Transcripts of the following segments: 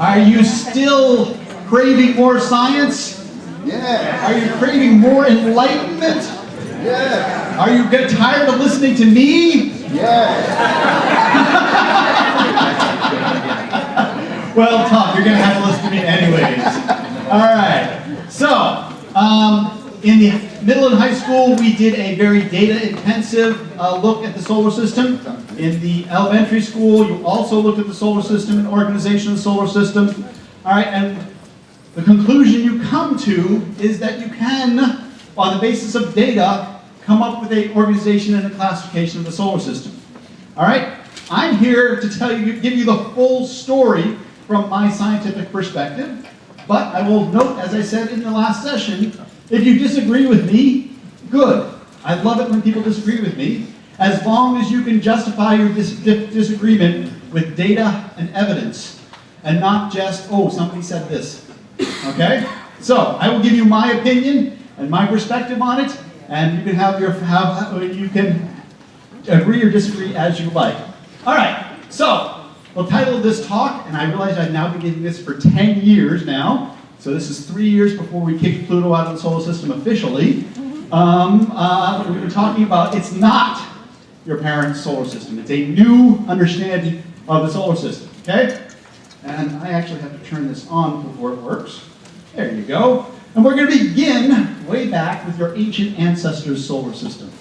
Are you still craving more science? Yeah. Are you craving more enlightenment? Yeah. Are you get tired of listening to me? Yeah. Well, Tom, you're going to have to listen to me anyways. All right. So, in the middle and high school, we did a very data-intensive look at the solar system. In the elementary school, you also looked at the solar system and organization of the solar system. All right, and the conclusion you come to is that you can, on the basis of data, come up with an organization and a classification of the solar system. All right, I'm here to tell you, give you the full story from my scientific perspective, but I will note, as I said in the last session, if you disagree with me, good. I love it when people disagree with me, as long as you can justify your disagreement with data and evidence, and not just, oh, somebody said this. Okay? So, I will give you my opinion and my perspective on it, and you can you can agree or disagree as you like. All right, so the title of this talk, and I realize I've now been giving this for 10 years now, so this is 3 years before we kicked Pluto out of the solar system officially. We were talking about it's not your parents' solar system. It's a new understanding of the solar system, okay? And I actually have to turn this on before it works. There you go. And we're going to begin way back with your ancient ancestors' solar system.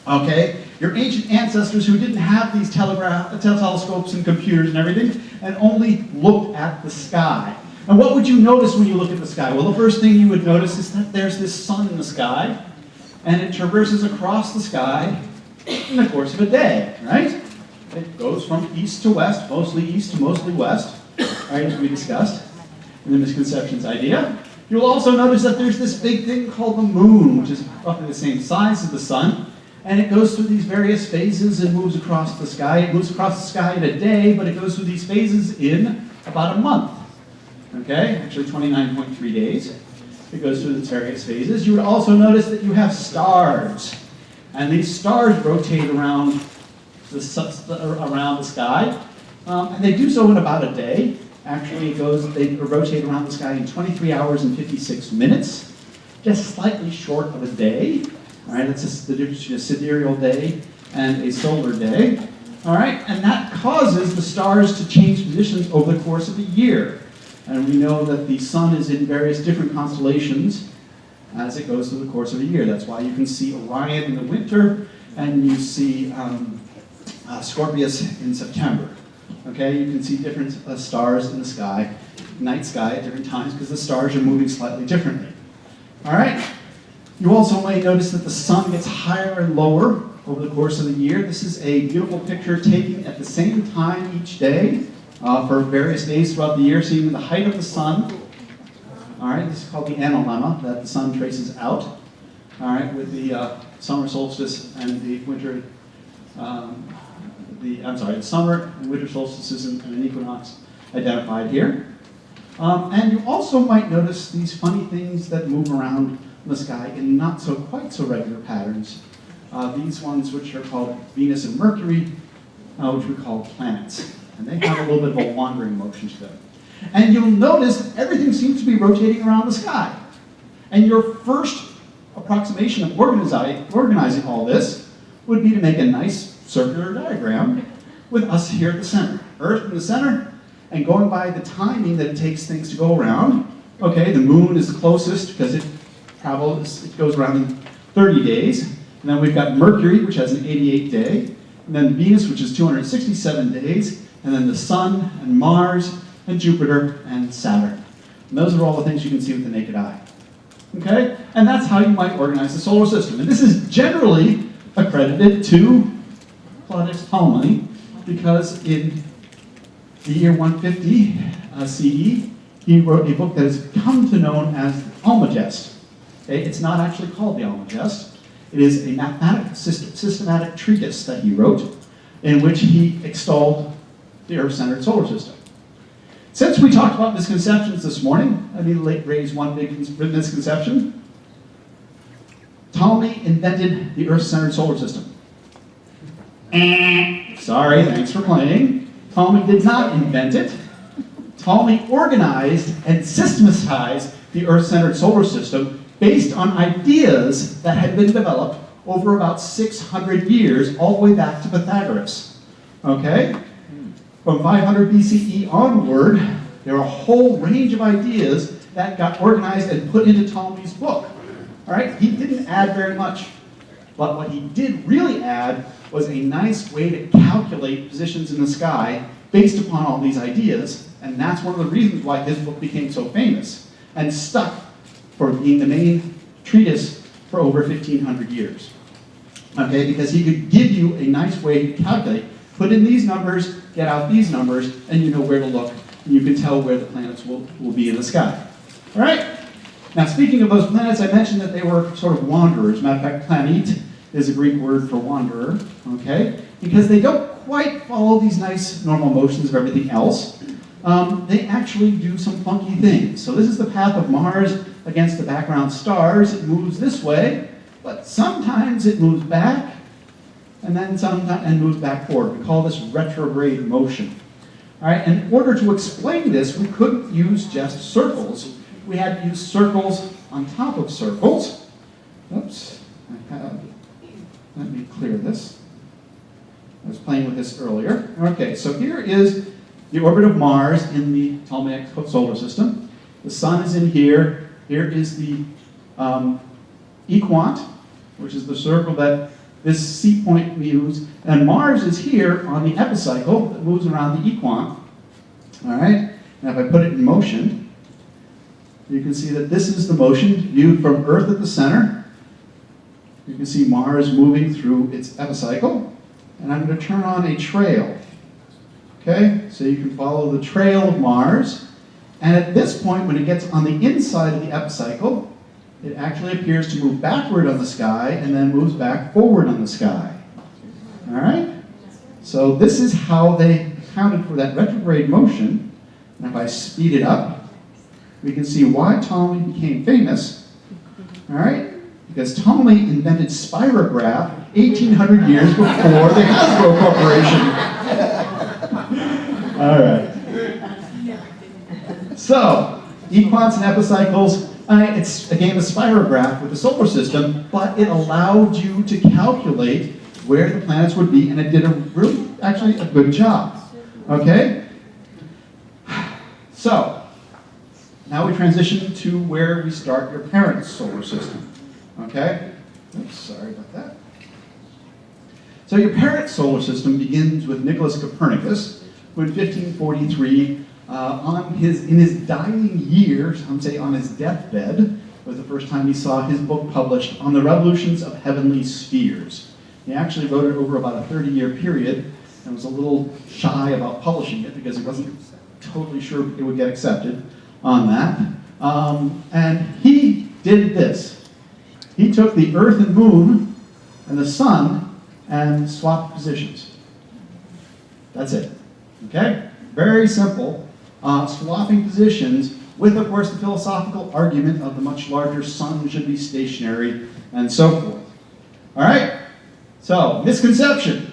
Okay? Your ancient ancestors who didn't have these telescopes and computers and everything, and only looked at the sky. And what would you notice when you look at the sky? Well, the first thing you would notice is that there's this sun in the sky, and it traverses across the sky in the course of a day, right? It goes from east to west, mostly east to mostly west, right, as we discussed in the misconceptions idea. You'll also notice that there's this big thing called the moon, which is roughly the same size as the sun, and it goes through these various phases and moves across the sky. It moves across the sky in a day, but it goes through these phases in about a month. Okay, actually 29.3 days. It goes through the various phases. You would also notice that you have stars, and these stars rotate around the sky, and they do so in about a day. Actually, they rotate around the sky in 23 hours and 56 minutes, just slightly short of a day. All right, that's the difference between a sidereal day and a solar day. All right, and that causes the stars to change positions over the course of a year. And we know that the sun is in various different constellations as it goes through the course of a year. That's why you can see Orion in the winter, and you see Scorpius in September. Okay, you can see different stars in the sky, night sky at different times, because the stars are moving slightly differently. All right? You also may notice that the sun gets higher and lower over the course of the year. This is a beautiful picture taken at the same time each day for various days throughout the year, seeing the height of the sun. All right, this is called the analemma, that the sun traces out. All right, with the summer solstice and the winter, the summer and winter solstices and an equinox identified here. And you also might notice these funny things that move around the sky in not so quite so regular patterns. These ones which are called Venus and Mercury, which we call planets. And they have a little bit of a wandering motion to them. And you'll notice that everything seems to be rotating around the sky. And your first approximation of organizing all this would be to make a nice circular diagram with us here at the center. Earth in the center, and going by the timing that it takes things to go around. Okay, the moon is the closest because it goes around in 30 days. And then we've got Mercury, which has an 88 day. And then Venus, which is 267 days. And then the sun and Mars and Jupiter and Saturn. And those are all the things you can see with the naked eye. Okay? And that's how you might organize the solar system. And this is generally accredited to Claudius Ptolemy, because in the year 150 CE, he wrote a book that has come to known as the Almagest. Okay? It's not actually called the Almagest. It is a mathematical systematic treatise that he wrote, in which he extolled the Earth-centered solar system. Since we talked about misconceptions this morning, let me raise one big misconception. Ptolemy invented the Earth-centered solar system. Sorry, thanks for playing. Ptolemy did not invent it. Ptolemy organized and systematized the Earth-centered solar system based on ideas that had been developed over about 600 years, all the way back to Pythagoras. Okay? From 500 BCE onward, there are a whole range of ideas that got organized and put into Ptolemy's book. All right? He didn't add very much. But what he did really add was a nice way to calculate positions in the sky based upon all these ideas, and that's one of the reasons why his book became so famous and stuck for being the main treatise for over 1,500 years. Okay, because he could give you a nice way to calculate, put in these numbers, get out these numbers, and you know where to look, and you can tell where the planets will be in the sky. All right? Now, speaking of those planets, I mentioned that they were sort of wanderers. Matter of fact, planet is a Greek word for wanderer, okay? Because they don't quite follow these nice normal motions of everything else. They actually do some funky things. So this is the path of Mars against the background stars. It moves this way, but sometimes it moves back, and then sometimes and moves back forward. We call this retrograde motion. All right, and in order to explain this, we couldn't use just circles. We had to use circles on top of circles. Oops, let me clear this. I was playing with this earlier. Okay, so here is the orbit of Mars in the Ptolemaic solar system. The sun is in here. Here is the equant, which is the circle that this C point moves. And Mars is here on the epicycle that moves around the equant. All right? Now if I put it in motion, you can see that this is the motion viewed from Earth at the center. You can see Mars moving through its epicycle. And I'm going to turn on a trail. Okay? So you can follow the trail of Mars. And at this point, when it gets on the inside of the epicycle, it actually appears to move backward on the sky and then moves back forward on the sky. All right? So this is how they accounted for that retrograde motion. And if I speed it up, we can see why Ptolemy became famous. All right? Because Ptolemy invented spirograph 1,800 years before the Hasbro Corporation. All right. So, equants and epicycles, it's a game of spirograph with the solar system, but it allowed you to calculate where the planets would be, and it did actually a good job. Okay? So, now we transition to where we start your parent solar system. Okay? Oops, sorry about that. So your parent solar system begins with Nicholas Copernicus, who in 1543, in his dying years, some say on his deathbed, was the first time he saw his book published on the revolutions of heavenly spheres. He actually wrote it over about a 30-year period and was a little shy about publishing it because he wasn't totally sure it would get accepted on that. And he did this. He took the Earth and Moon and the Sun and swapped positions. That's it. Okay? Very simple. Swapping positions with, of course, the philosophical argument of the much larger sun should be stationary and so forth. All right? So, misconception.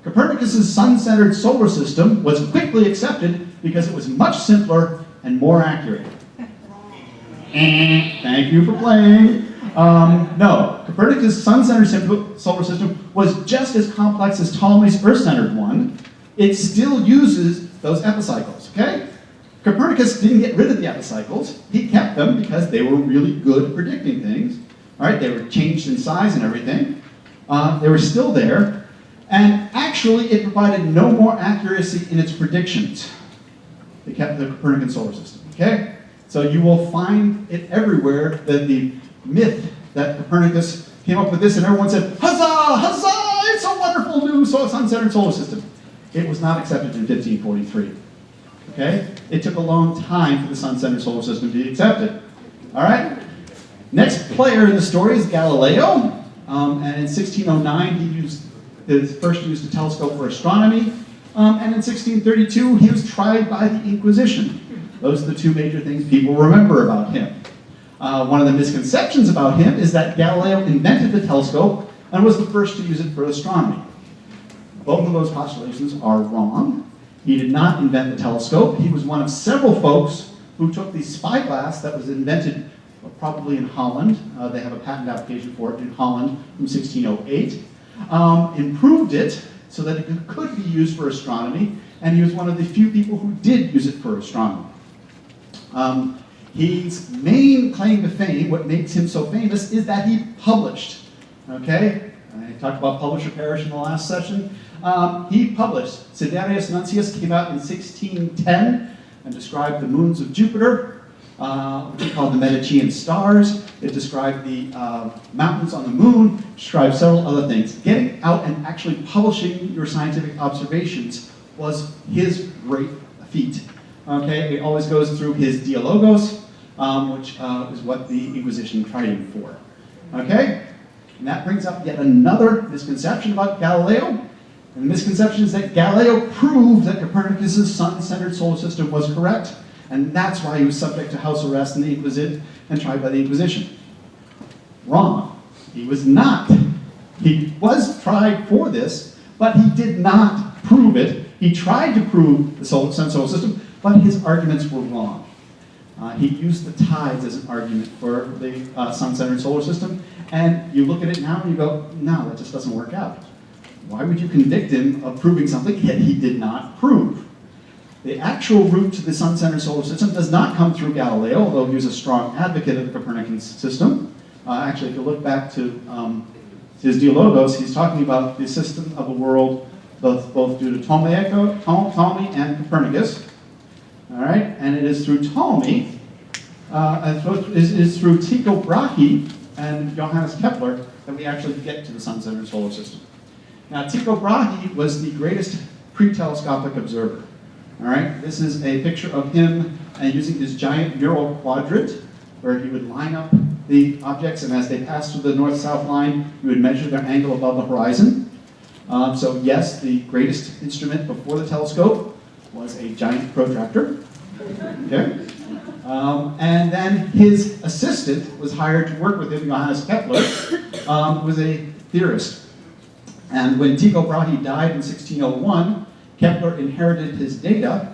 Copernicus's sun-centered solar system was quickly accepted because it was much simpler and more accurate. Thank you for playing. No, Copernicus' sun-centered solar system was just as complex as Ptolemy's Earth-centered one. It still uses those epicycles, okay? Copernicus didn't get rid of the epicycles. He kept them because they were really good at predicting things. All right, they were changed in size and everything. They were still there. And actually, it provided no more accuracy in its predictions. They kept the Copernican solar system, okay? So you will find it everywhere that the myth that Copernicus came up with this and everyone said, huzzah, huzzah, it's a wonderful new sun-centered solar system. It was not accepted in 1543, okay? It took a long time for the sun-centered solar system to be accepted, all right? Next player in the story is Galileo, and in 1609 he first used a telescope for astronomy, and in 1632 he was tried by the Inquisition. Those are the two major things people remember about him. One of the misconceptions about him is that Galileo invented the telescope and was the first to use it for astronomy. Both of those postulations are wrong. He did not invent the telescope. He was one of several folks who took the spyglass that was invented probably in Holland. They have a patent application for it in Holland from 1608. Improved it so that it could be used for astronomy, and he was one of the few people who did use it for astronomy. His main claim to fame, what makes him so famous, is that he published. Okay? I talked about publish or perish in the last session. He published. Sidereus Nuncius came out in 1610 and described the moons of Jupiter, which he called the Medicean stars. It described the mountains on the moon, described several other things. Getting out and actually publishing your scientific observations was his great feat. Okay, it always goes through his Dialogos, which is what the Inquisition tried him for. Okay, and that brings up yet another misconception about Galileo. And the misconception is that Galileo proved that Copernicus' sun-centered solar system was correct, and that's why he was subject to house arrest in the Inquisition and tried by the Inquisition. Wrong. He was not. He was tried for this, but he did not prove it. He tried to prove the solar system, but his arguments were wrong. He used the tides as an argument for the sun-centered solar system, and you look at it now and you go, no, that just doesn't work out. Why would you convict him of proving something that he did not prove? The actual route to the sun-centered solar system does not come through Galileo, although he was a strong advocate of the Copernican system. Actually, if you look back to his Dialogos, he's talking about the system of the world both due to Ptolemy and Copernicus. All right, and it is through Ptolemy, it is through Tycho Brahe and Johannes Kepler that we actually get to the sun-centered solar system. Now, Tycho Brahe was the greatest pre-telescopic observer. All right, this is a picture of him using his giant mural quadrant, where he would line up the objects, and as they passed through the north-south line, he would measure their angle above the horizon. So yes, the greatest instrument before the telescope was a giant protractor. Okay? And then his assistant was hired to work with him, Johannes Kepler, was a theorist. And when Tycho Brahe died in 1601, Kepler inherited his data,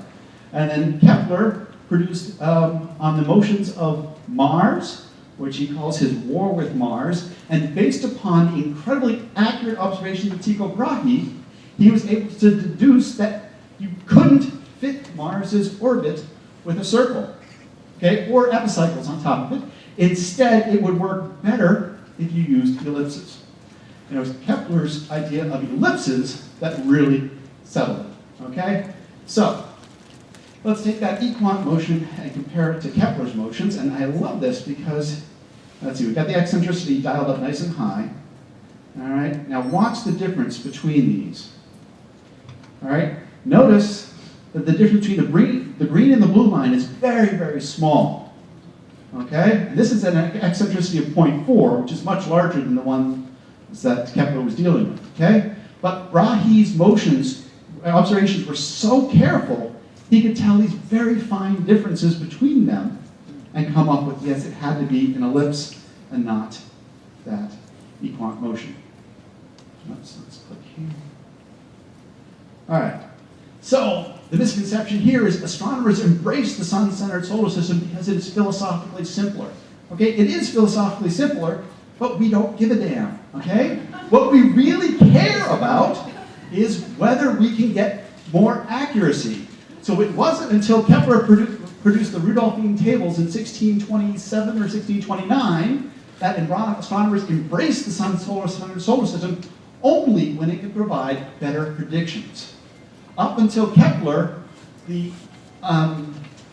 and then Kepler produced on the motions of Mars, which he calls his war with Mars, and based upon incredibly accurate observations of Tycho Brahe, he was able to deduce that you couldn't fit Mars's orbit with a circle, okay, or epicycles on top of it. Instead, it would work better if you used ellipses. And it was Kepler's idea of ellipses that really settled it, okay? So, let's take that equant motion and compare it to Kepler's motions, and I love this because, let's see, we've got the eccentricity dialed up nice and high. All right, now watch the difference between these. All right, notice that the difference between the green and the blue line is very, very small. Okay, and this is an eccentricity of 0.4, which is much larger than the one that Kepler was dealing with. Okay, but Brahe's observations were so careful, he could tell these very fine differences between them and come up with, yes, it had to be an ellipse and not that equant motion. Let's click here. All right. So the misconception here is astronomers embrace the sun-centered solar system because it is philosophically simpler. Okay, it is philosophically simpler, but we don't give a damn. Okay? What we really care about is whether we can get more accuracy. So it wasn't until Kepler produced the Rudolphine tables in 1627 or 1629 that astronomers embraced the sun-centered solar system only when it could provide better predictions. Up until Kepler, the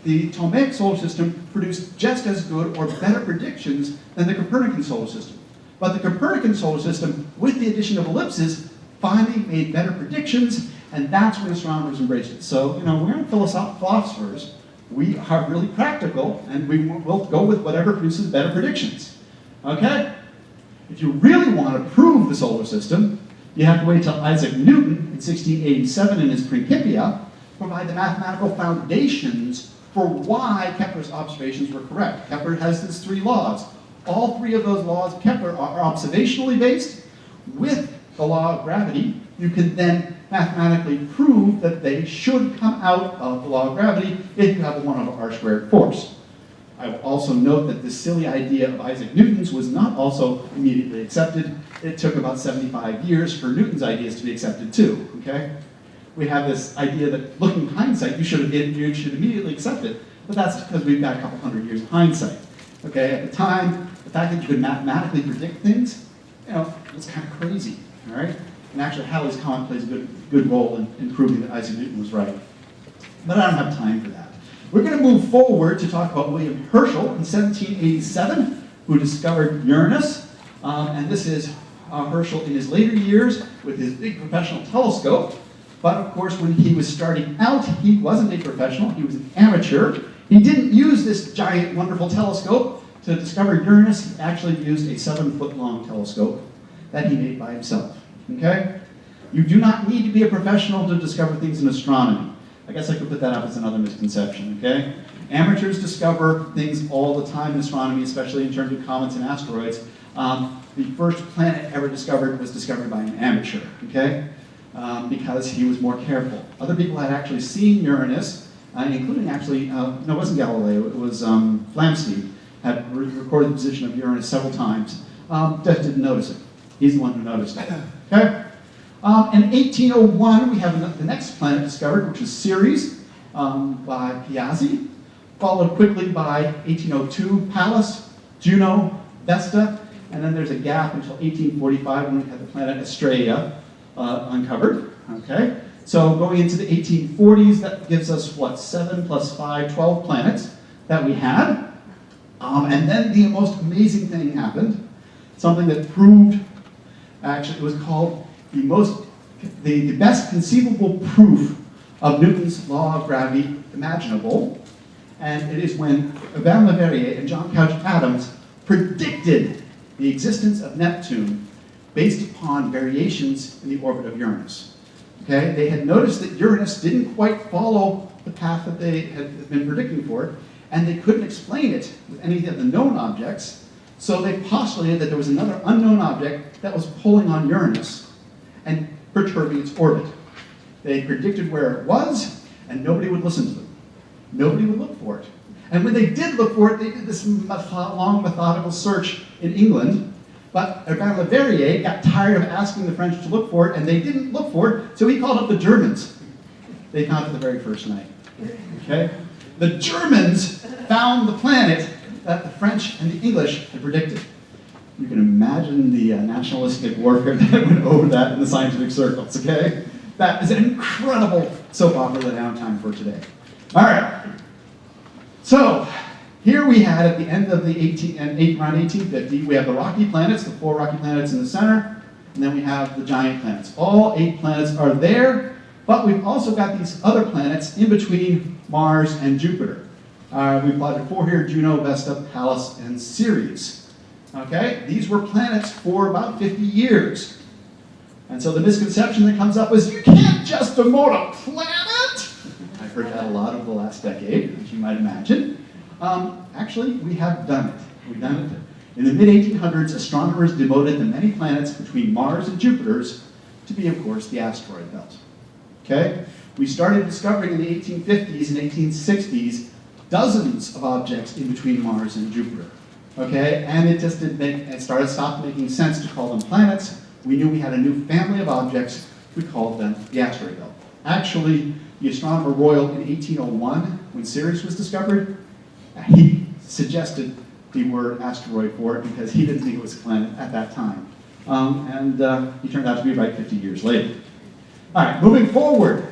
Ptolemaic solar system produced just as good or better predictions than the Copernican solar system. But the Copernican solar system, with the addition of ellipses, finally made better predictions, and that's when astronomers embraced it. So, we're not philosophers. We are really practical, and we will go with whatever produces better predictions. Okay? If you really want to prove the solar system, you have to wait till Isaac Newton in 1687 in his Principia provide the mathematical foundations for why Kepler's observations were correct. Kepler has these three laws. All three of those laws of Kepler are observationally based. With the law of gravity, you can then mathematically prove that they should come out of the law of gravity if you have a 1 over r squared force. I will also note that this silly idea of Isaac Newton's was not also immediately accepted. It took about 75 years for Newton's ideas to be accepted too, okay? We have this idea that looking in hindsight, you should immediately accept it, but that's because we've got a couple hundred years of hindsight. Okay, at the time, the fact that you could mathematically predict things, was kind of crazy, all right? And actually, Halley's comet plays a good role in proving that Isaac Newton was right. But I don't have time for that. We're going to move forward to talk about William Herschel in 1787, who discovered Uranus. And this is Herschel in his later years with his big professional telescope. But of course, when he was starting out, he wasn't a professional, he was an amateur. He didn't use this giant, wonderful telescope to discover Uranus. He actually used a 7-foot-long telescope that he made by himself, okay? You do not need to be a professional to discover things in astronomy. I guess I could put that up as another misconception, okay? Amateurs discover things all the time in astronomy, especially in terms of comets and asteroids. The first planet ever discovered was discovered by an amateur, okay? Because he was more careful. Other people had actually seen Uranus, including actually, no, it wasn't Galileo, it was Flamsteed, had recorded the position of Uranus several times, just didn't notice it. He's the one who noticed it, okay? In 1801, we have the next planet discovered, which is Ceres, by Piazzi, followed quickly by 1802, Pallas, Juno, Vesta, and then there's a gap until 1845 when we had the planet Estrella uncovered, okay? So going into the 1840s, that gives us, what, 7 plus 5, 12 planets that we had. And then the most amazing thing happened, something that proved, actually it was called the best conceivable proof of Newton's law of gravity imaginable. And it is when Urbain Le Verrier and John Couch Adams predicted the existence of Neptune based upon variations in the orbit of Uranus. Okay? They had noticed that Uranus didn't quite follow the path that they had been predicting for it, and they couldn't explain it with any of the known objects, so they postulated that there was another unknown object that was pulling on Uranus and perturbing its orbit. They predicted where it was, and nobody would listen to them. Nobody would look for it. And when they did look for it, they did this long, methodical search in England, but Urbain Le Verrier got tired of asking the French to look for it, and they didn't look for it, so he called up the Germans. They found it the very first night, okay? The Germans found the planet that the French and the English had predicted. You can imagine the nationalistic warfare that went over that in the scientific circles, okay? That is an incredible soap opera that I don't have time for today. All right. So, here we had at the end of the around 1850, we have the rocky planets, the 4 rocky planets in the center, and then we have the giant planets. All 8 planets are there, but we've also got these other planets in between Mars and Jupiter. We plotted 4 here: Juno, Vesta, Pallas, and Ceres. Okay, these were planets for about 50 years. And so the misconception that comes up is, you can't just demote a planet! I've heard that a lot over the last decade, as you might imagine. Actually, we have done it. We've done it. In the mid-1800s, astronomers demoted the many planets between Mars and Jupiter's to be, of course, the asteroid belt. Okay? We started discovering in the 1850s and 1860s dozens of objects in between Mars and Jupiter. Okay? And it just stopped making sense to call them planets. We knew we had a new family of objects. We called them the asteroid belt. Actually, the Astronomer Royal in 1801, when Ceres was discovered, he suggested the word asteroid for it because he didn't think it was a planet at that time. He turned out to be right 50 years later. All right, moving forward.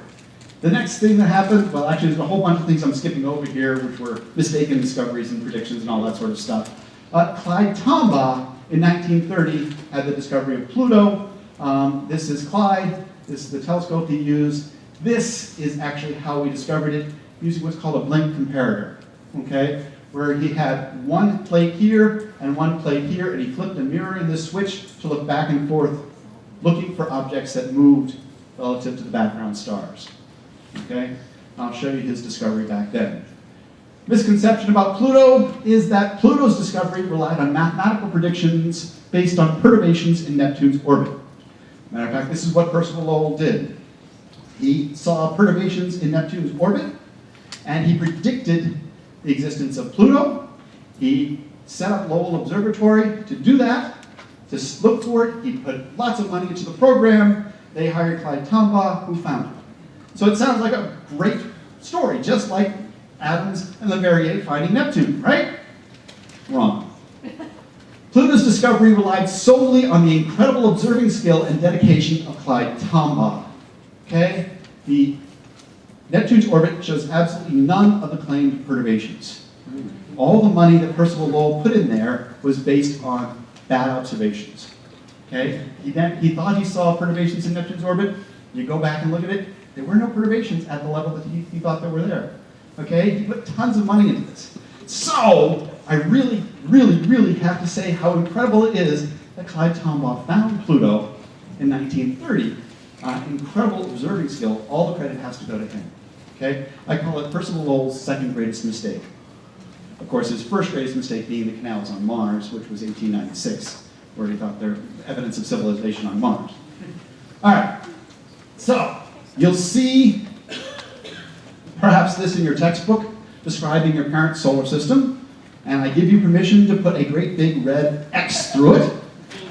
The next thing that happened, well, actually, there's a whole bunch of things I'm skipping over here, which were mistaken discoveries and predictions and all that sort of stuff. Clyde Tombaugh in 1930 had the discovery of Pluto. This is Clyde. This is the telescope he used. This is actually how we discovered it, using what's called a blink comparator, okay? Where he had one plate here and one plate here, and he flipped a mirror in this switch to look back and forth, looking for objects that moved relative to the background stars, okay? I'll show you his discovery back then. Misconception about Pluto is that Pluto's discovery relied on mathematical predictions based on perturbations in Neptune's orbit. Matter of fact, this is what Percival Lowell did. He saw perturbations in Neptune's orbit, and he predicted the existence of Pluto. He set up Lowell Observatory to do that, to look for it. He put lots of money into the program. They hired Clyde Tombaugh, who found it. So it sounds like a great story, just like Adams and Leverrier finding Neptune, right? Wrong. Pluto's discovery relied solely on the incredible observing skill and dedication of Clyde Tombaugh. Okay? Neptune's orbit shows absolutely none of the claimed perturbations. All the money that Percival Lowell put in there was based on bad observations. Okay? He thought he saw perturbations in Neptune's orbit. You go back and look at it, there were no perturbations at the level that he thought there were there. Okay? He put tons of money into this. So, I really, really, really have to say how incredible it is that Clyde Tombaugh found Pluto in 1930. Incredible observing skill. All the credit has to go to him. Okay? I call it Percival Lowell's second greatest mistake. Of course, his first greatest mistake being the canals on Mars, which was 1896, where he thought there was evidence of civilization on Mars. All right. So, you'll see perhaps this in your textbook describing your parent solar system, and I give you permission to put a great big red X through it.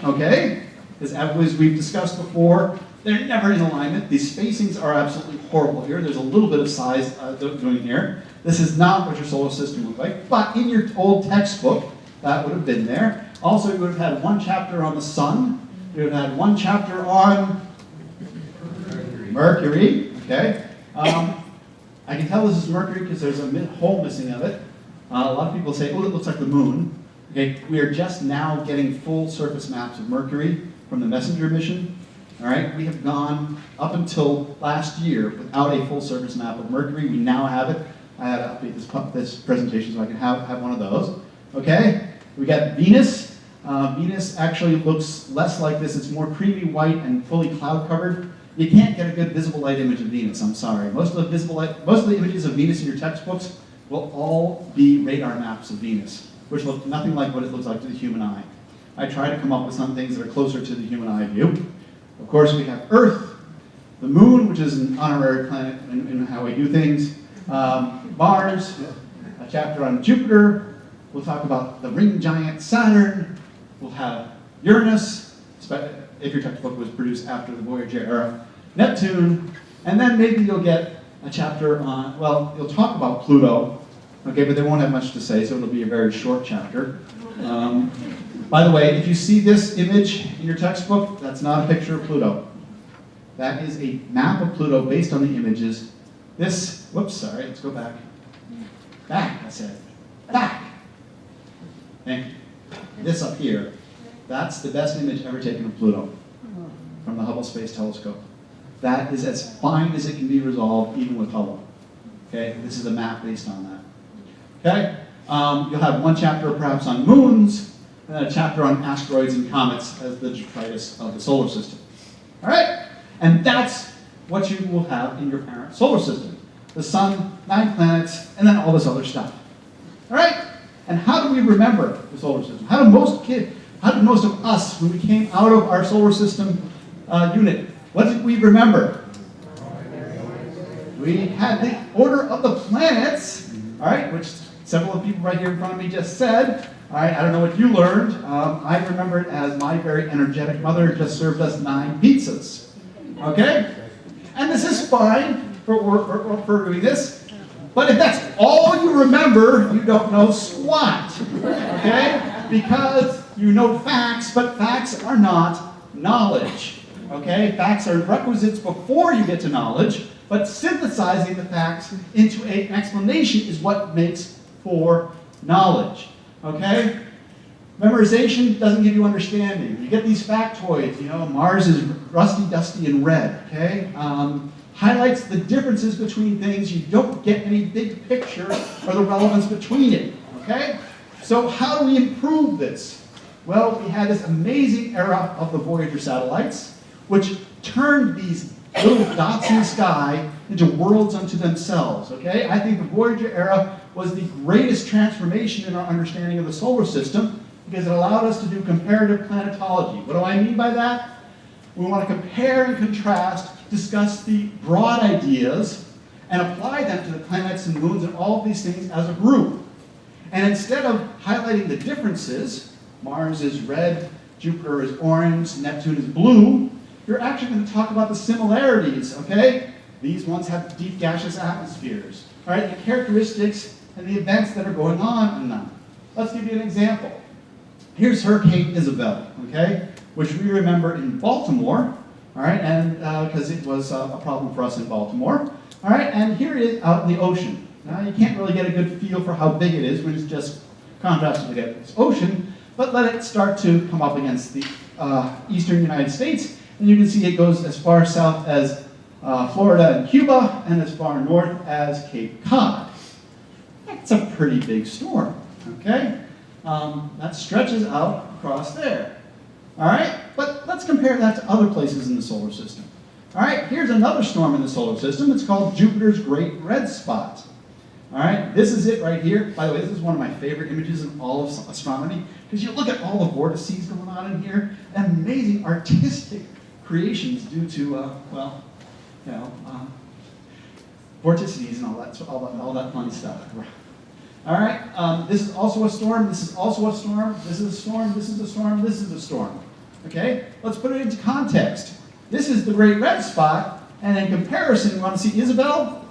Okay? As we've discussed before, they're never in alignment. These spacings are absolutely horrible here. There's a little bit of size doing here. This is not what your solar system looked like, but in your old textbook, that would have been there. Also, you would have had one chapter on the sun. You would have had one chapter on Mercury. Okay? I can tell this is Mercury because there's a hole missing of it. A lot of people say, oh, it looks like the moon. Okay? We are just now getting full surface maps of Mercury from the MESSENGER mission. All right, we have gone up until last year without a full surface map of Mercury. We now have it. I had to update this presentation so I can have one of those. Okay, we got Venus. Venus actually looks less like this. It's more creamy white and fully cloud covered. You can't get a good visible light image of Venus. I'm sorry. Most of the images of Venus in your textbooks will all be radar maps of Venus, which look nothing like what it looks like to the human eye. I try to come up with some things that are closer to the human eye view. Of course, we have Earth, the Moon, which is an honorary planet in how we do things, Mars, a chapter on Jupiter. We'll talk about the ring giant Saturn. We'll have Uranus, if your textbook was produced after the Voyager era, Neptune, and then maybe you'll get a chapter on, well, you'll talk about Pluto, okay, but they won't have much to say, so it'll be a very short chapter. By the way, if you see this image in your textbook, that's not a picture of Pluto. That is a map of Pluto based on the images. This, whoops, sorry, let's go back. Back, I said. Back. Thank you. This up here, that's the best image ever taken of Pluto from the Hubble Space Telescope. That is as fine as it can be resolved, even with Hubble. Okay, this is a map based on that. Okay, you'll have one chapter perhaps on moons, and a chapter on asteroids and comets as the detritus of the solar system. All right? And that's what you will have in your parent solar system. The sun, 9 planets, and then all this other stuff. All right? And how do we remember the solar system? How did most of us, when we came out of our solar system unit, what did we remember? We had the order of the planets, all right, which several of the people right here in front of me just said. All right, I don't know what you learned. I remember it as my very energetic mother just served us 9 pizzas. Okay? And this is fine for doing this. But if that's all you remember, you don't know squat. Okay? Because you know facts, but facts are not knowledge. Okay? Facts are requisites before you get to knowledge, but synthesizing the facts into an explanation is what makes for knowledge. Okay? Memorization doesn't give you understanding. You get these factoids, you know, Mars is rusty, dusty, and red, okay? Highlights the differences between things. You don't get any big picture or the relevance between it, okay? So how do we improve this? Well, we had this amazing era of the Voyager satellites, which turned these little dots in the sky into worlds unto themselves, okay? I think the Voyager era was the greatest transformation in our understanding of the solar system because it allowed us to do comparative planetology. What do I mean by that? We want to compare and contrast discuss the broad ideas and apply them to the planets and moons and all of these things as a group. And instead of highlighting the differences, Mars is red, Jupiter is orange, Neptune is blue, you're actually going to talk about the similarities, okay? These ones have deep gaseous atmospheres, all right? The characteristics and the events that are going on in them. Let's give you an example. Here's Hurricane Isabel, okay? Which we remember in Baltimore, all right? And because it was a problem for us in Baltimore. All right, and here it is out in the ocean. Now, you can't really get a good feel for how big it is when it's just contrasted against the ocean, but let it start to come up against the eastern United States, and you can see it goes as far south as Florida and Cuba, and as far north as Cape Cod. That's a pretty big storm, okay? That stretches out across there. All right, but let's compare that to other places in the solar system. All right, here's another storm in the solar system. It's called Jupiter's Great Red Spot. All right, this is it right here. By the way, this is one of my favorite images in all of astronomy, because you look at all the vortices going on in here, amazing artistic creations due to, vorticities and all that fun stuff. All right, this is also a storm, this is also a storm, this is a storm, this is a storm, this is a storm. Okay, let's put it into context. This is the Great Red Spot, and in comparison, you want to see Isabel?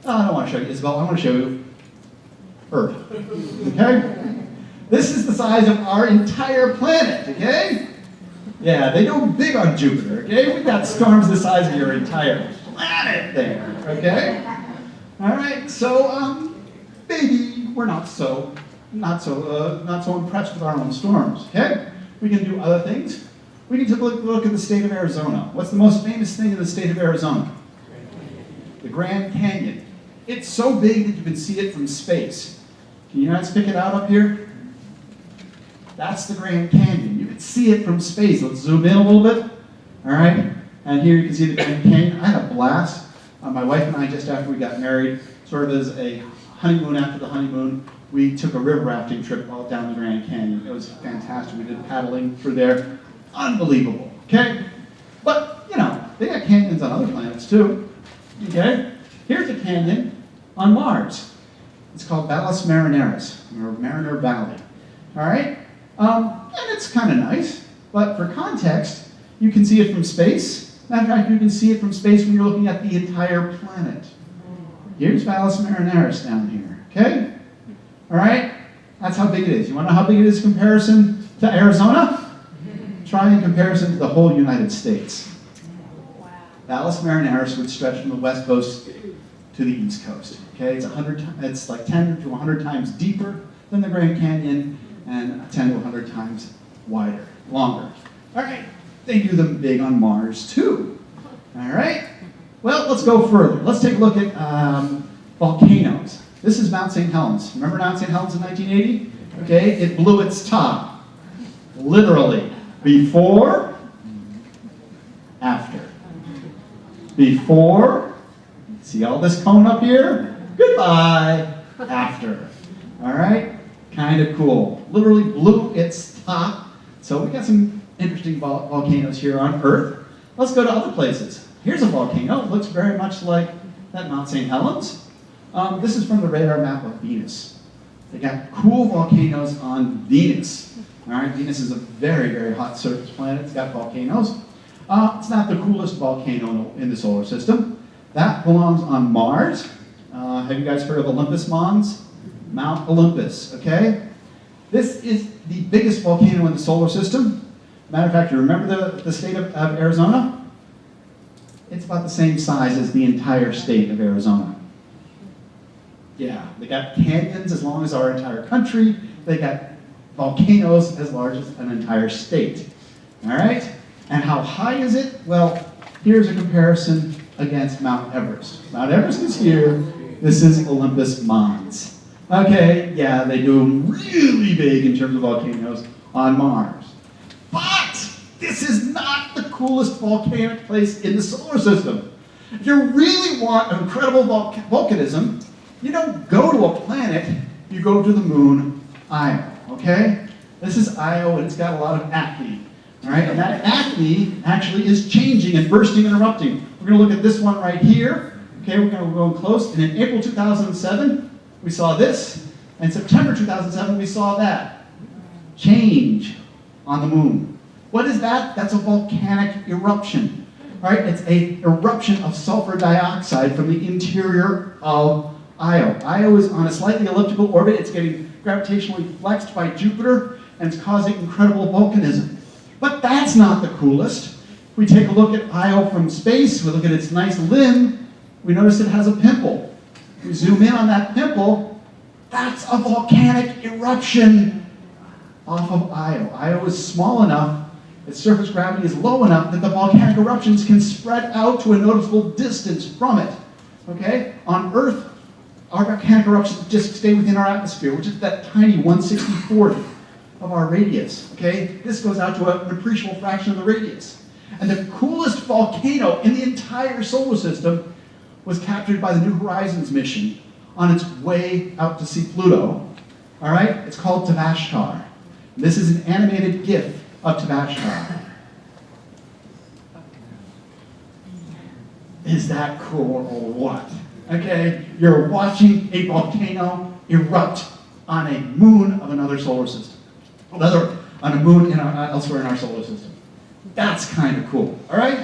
No, I don't want to show you Isabel, I want to show you Earth. Okay? This is the size of our entire planet, okay? Yeah, they go big on Jupiter, okay? We've got storms the size of your entire planet there, okay? All right, so maybe we're not so impressed with our own storms, okay? We can do other things. We can take a look at the state of Arizona. What's the most famous thing in the state of Arizona? The Grand Canyon. It's so big that you can see it from space. Can you guys pick it out up here? That's the Grand Canyon. You can see it from space. Let's zoom in a little bit. All right? And here you can see the Grand Canyon. I had a blast. My wife and I, just after we got married, sort of as a honeymoon after the honeymoon, we took a river rafting trip all down the Grand Canyon. It was fantastic. We did paddling through there. Unbelievable, okay? But, you know, they got canyons on other planets too, okay? Here's a canyon on Mars. It's called Valles Marineris, or Mariner Valley, all right? And it's kind of nice, but for context, you can see it from space. Matter of fact, you can see it from space when you're looking at the entire planet. Here's Valles Marineris down here, okay? All right? That's how big it is. You want to know how big it is in comparison to Arizona? Try in comparison to the whole United States. Wow. Valles Marineris would stretch from the west coast to the east coast. Okay, it's like 10 to 100 times deeper than the Grand Canyon, and 10 to 100 times wider, longer. All right, they do them big on Mars too. All right, well, let's go further. Let's take a look at volcanoes. This is Mount St. Helens. Remember Mount St. Helens in 1980? Okay, it blew its top, literally. Before, after. Before, see all this cone up here? Goodbye, after. All right, kind of cool. Literally blew its top. So we got some interesting volcanoes here on Earth. Let's go to other places. Here's a volcano. It looks very much like that Mount St. Helens. This is from the radar map of Venus. They got cool volcanoes on Venus. All right, Venus is a very, very hot surface planet. It's got volcanoes. It's not the coolest volcano in the solar system. That belongs on Mars. Have you guys heard of Olympus Mons? Mount Olympus, okay? This is the biggest volcano in the solar system. Matter of fact, you remember the state of Arizona? It's about the same size as the entire state of Arizona. Yeah, they got canyons as long as our entire country. They got volcanoes as large as an entire state. All right? And how high is it? Well, here's a comparison against Mount Everest. Mount Everest is here. This is Olympus Mons. Okay, yeah, they do them really big in terms of volcanoes on Mars. But this is not the coolest volcanic place in the solar system. If you really want incredible volcanism, you don't go to a planet, you go to the moon, Io. Okay? This is Io, and it's got a lot of acne. All right? And that acne actually is changing and bursting and erupting We're going to look at this one right here. Okay, we're going to go close. And in April 2007, we saw this. And September 2007, we saw that. Change on the moon. What is that? That's a volcanic eruption. Right? It's an eruption of sulfur dioxide from the interior of Io. Io is on a slightly elliptical orbit. It's getting gravitationally flexed by Jupiter, and it's causing incredible volcanism. But that's not the coolest. If we take a look at Io from space, we look at its nice limb, we notice it has a pimple. We zoom in on that pimple, that's a volcanic eruption off of Io. Io is small enough, its surface gravity is low enough that the volcanic eruptions can spread out to a noticeable distance from it. Okay? On Earth, our volcanic eruptions just stay within our atmosphere, which is that tiny 1/64th of our radius. Okay? This goes out to an appreciable fraction of the radius. And the coolest volcano in the entire solar system was captured by the New Horizons mission on its way out to see Pluto. All right? It's called Tavashtar. This is an animated GIF of Tavashtar. Is that cool or what? Okay, you're watching a volcano erupt on a moon of another solar system. On a moon elsewhere in our solar system. That's kind of cool, all right?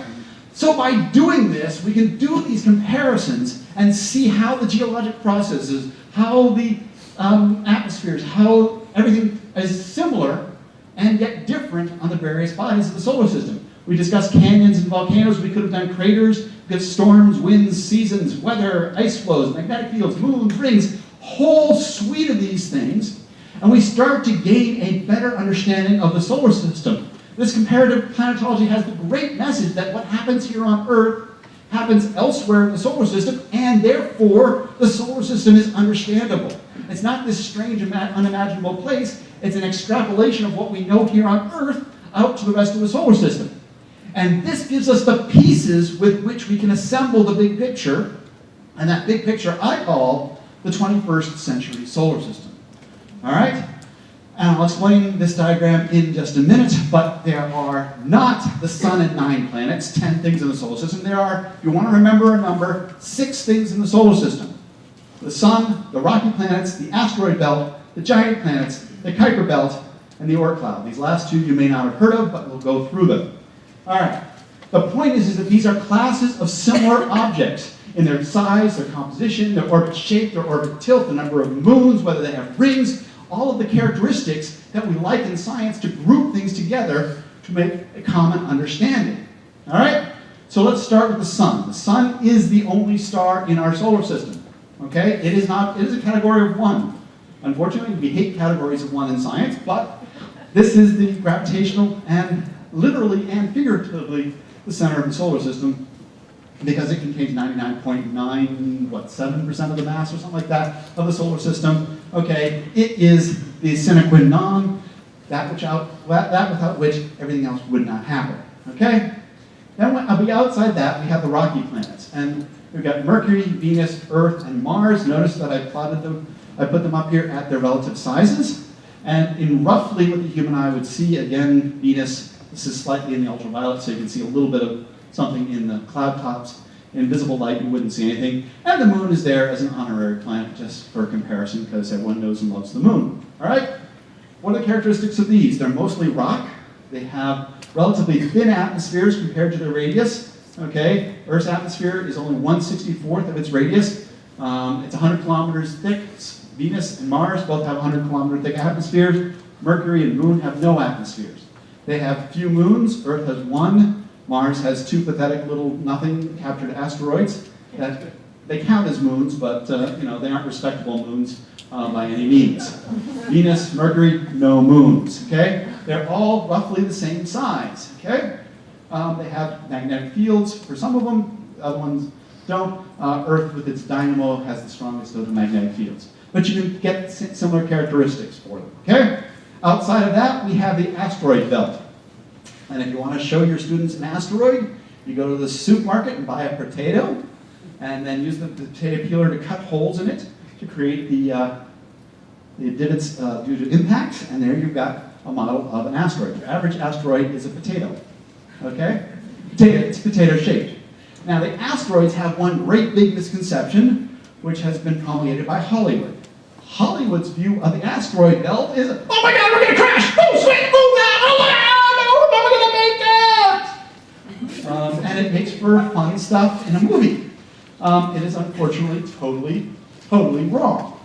So by doing this, we can do these comparisons and see how the geologic processes, how the atmospheres, how everything is similar and yet different on the various bodies of the solar system. We discussed canyons and volcanoes. We could have done craters. We have storms, winds, seasons, weather, ice flows, magnetic fields, moons, rings, whole suite of these things. And we start to gain a better understanding of the solar system. This comparative planetology has the great message that what happens here on Earth happens elsewhere in the solar system, and therefore the solar system is understandable. It's not this strange, unimaginable place. It's an extrapolation of what we know here on Earth out to the rest of the solar system. And this gives us the pieces with which we can assemble the big picture, and that big picture I call the 21st century solar system. All right? And I'll explain this diagram in just a minute, but there are not the sun and 9 planets, 10 things in the solar system. There are, if you want to remember a number, 6 things in the solar system. The sun, the rocky planets, the asteroid belt, the giant planets, the Kuiper belt, and the Oort cloud. These last 2 you may not have heard of, but we'll go through them. All right. The point is that these are classes of similar objects in their size, their composition, their orbit shape, their orbit tilt, the number of moons, whether they have rings, all of the characteristics that we like in science to group things together to make a common understanding. All right? So let's start with the sun. The sun is the only star in our solar system. Okay? It is a category of 1. Unfortunately, we hate categories of 1 in science, but this is the gravitational and literally and figuratively the center of the solar system because it contains 99.7% of the mass or something like that of the solar system. Okay, it is the sine qua non, that without which everything else would not happen. Okay? Then outside that, we have the rocky planets. And we've got Mercury, Venus, Earth, and Mars. Notice that I plotted them, I put them up here at their relative sizes. And in roughly what the human eye would see, again, Venus, this is slightly in the ultraviolet, so you can see a little bit of something in the cloud tops. In visible light, you wouldn't see anything. And the moon is there as an honorary planet, just for comparison, because everyone knows and loves the moon. All right? What are the characteristics of these? They're mostly rock. They have relatively thin atmospheres compared to their radius. Okay? Earth's atmosphere is only 1/64th of its radius. It's 100 kilometers thick. Venus and Mars both have 100 kilometer thick atmospheres. Mercury and Moon have no atmospheres. They have few moons. Earth has 1. Mars has 2 pathetic little nothing captured asteroids that they count as moons, but they aren't respectable moons by any means. Venus, Mercury, no moons. Okay, they're all roughly the same size. Okay, they have magnetic fields for some of them. The other ones don't. Earth, with its dynamo, has the strongest of the magnetic fields. But you can get similar characteristics for them. Okay. Outside of that, we have the asteroid belt. And if you want to show your students an asteroid, you go to the supermarket and buy a potato, and then use the potato peeler to cut holes in it to create the divots due to impact, and there you've got a model of an asteroid. Your average asteroid is a potato. Okay? It's potato shaped. Now, the asteroids have one great big misconception, which has been promulgated by Hollywood. Hollywood's view of the asteroid belt is, oh my God, we're going to crash! Oh, sweet, oh my God, no, we're never going to make it! And it makes for fun stuff in a movie. It is unfortunately totally wrong.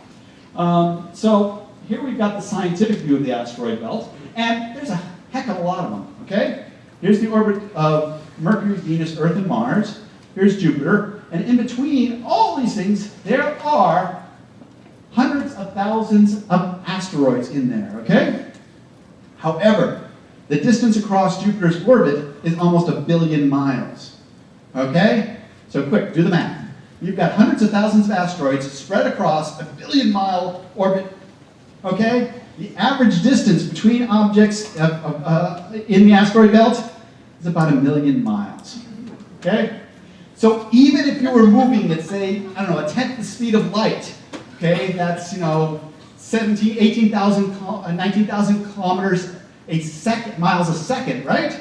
So here we've got the scientific view of the asteroid belt, and there's a heck of a lot of them, okay? Here's the orbit of Mercury, Venus, Earth, and Mars. Here's Jupiter, and in between all these things, there are hundreds of thousands of asteroids in there, okay? However, the distance across Jupiter's orbit is almost 1 billion miles, okay? So quick, do the math. You've got hundreds of thousands of asteroids spread across a 1 billion-mile orbit, okay? The average distance between objects in the asteroid belt is about 1 million miles, okay? So even if you were moving at, say, I don't know, a tenth the speed of light, okay, that's, 19,000 kilometers a second, miles a second, right?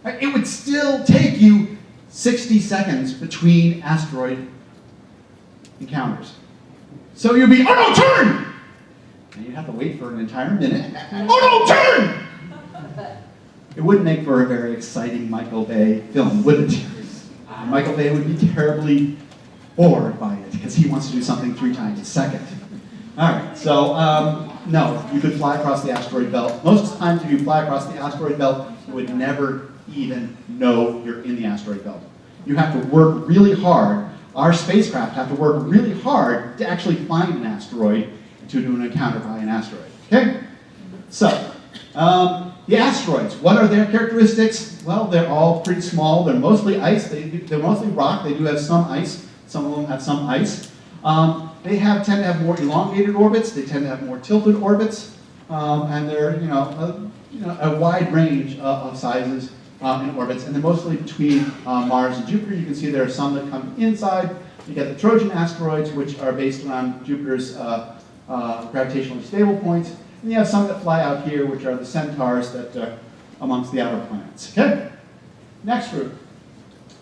It would still take you 60 seconds between asteroid encounters. So you'd be, oh no, turn! And you'd have to wait for an entire minute. Oh no, turn! It wouldn't make for a very exciting Michael Bay film, would it? Michael Bay would be terribly bored by it because he wants to do something 3 times a second. All right, so no, you could fly across the asteroid belt. Most times if you fly across the asteroid belt, you would never even know you're in the asteroid belt. You have to work really hard. Our spacecraft have to work really hard to actually find an asteroid and to do an encounter by an asteroid, okay? So, the asteroids, what are their characteristics? Well, they're all pretty small. They're mostly ice. They're mostly rock. They do have some ice. Some of them have some ice. They tend to have more elongated orbits. They tend to have more tilted orbits, and they're a wide range of sizes in orbits. And they're mostly between Mars and Jupiter. You can see there are some that come inside. You get the Trojan asteroids, which are based around Jupiter's gravitationally stable points. And you have some that fly out here, which are the centaurs that are amongst the outer planets. Okay? Next group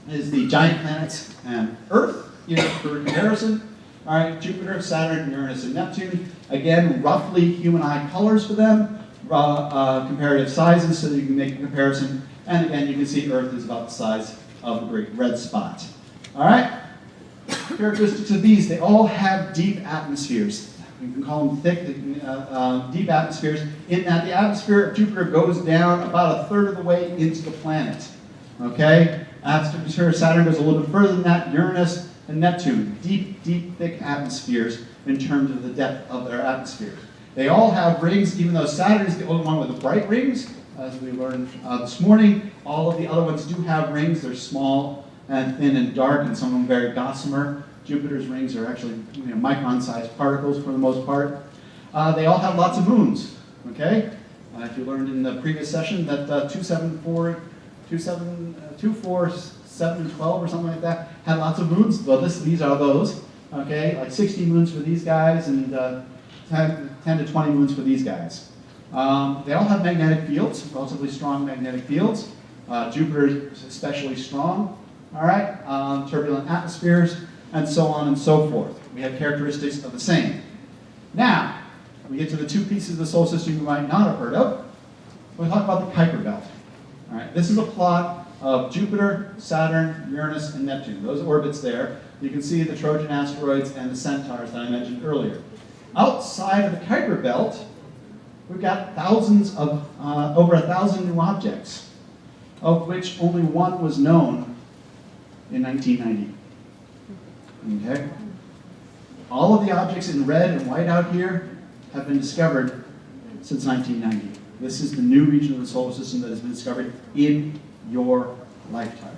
is the giant planets and Earth, here for comparison. All right, Jupiter, Saturn, Uranus, and Neptune. Again, roughly human eye colors for them, comparative sizes so that you can make a comparison. And again, you can see Earth is about the size of the great red spot. All right? Characteristics of these, they all have deep atmospheres. You can call them thick, deep atmospheres, in that the atmosphere of Jupiter goes down about 1/3 of the way into the planet. Okay? Atmosphere of Saturn goes a little bit further than that. Uranus and Neptune, deep, thick atmospheres in terms of the depth of their atmospheres. They all have rings, even though Saturn is the only one with the bright rings, as we learned this morning. All of the other ones do have rings. They're small and thin and dark, and some of them very gossamer. Jupiter's rings are actually micron-sized particles for the most part. They all have lots of moons, okay? If you learned in the previous session that 2, 4, 7, and 12 or something like that had lots of moons. Well, these are those, okay? Like 60 moons for these guys and 10 to 20 moons for these guys. They all have magnetic fields, relatively strong magnetic fields. Jupiter is especially strong, all right? Turbulent atmospheres, and so on and so forth. We have characteristics of the same. Now, we get to the 2 pieces of the solar system you might not have heard of. We'll talk about the Kuiper Belt. All right, this is a plot of Jupiter, Saturn, Uranus, and Neptune. Those orbits there. You can see the Trojan asteroids and the centaurs that I mentioned earlier. Outside of the Kuiper Belt, we've got thousands of, over 1,000 new objects, of which only one was known in 1990. Okay? All of the objects in red and white out here have been discovered since 1990. This is the new region of the solar system that has been discovered in your lifetime.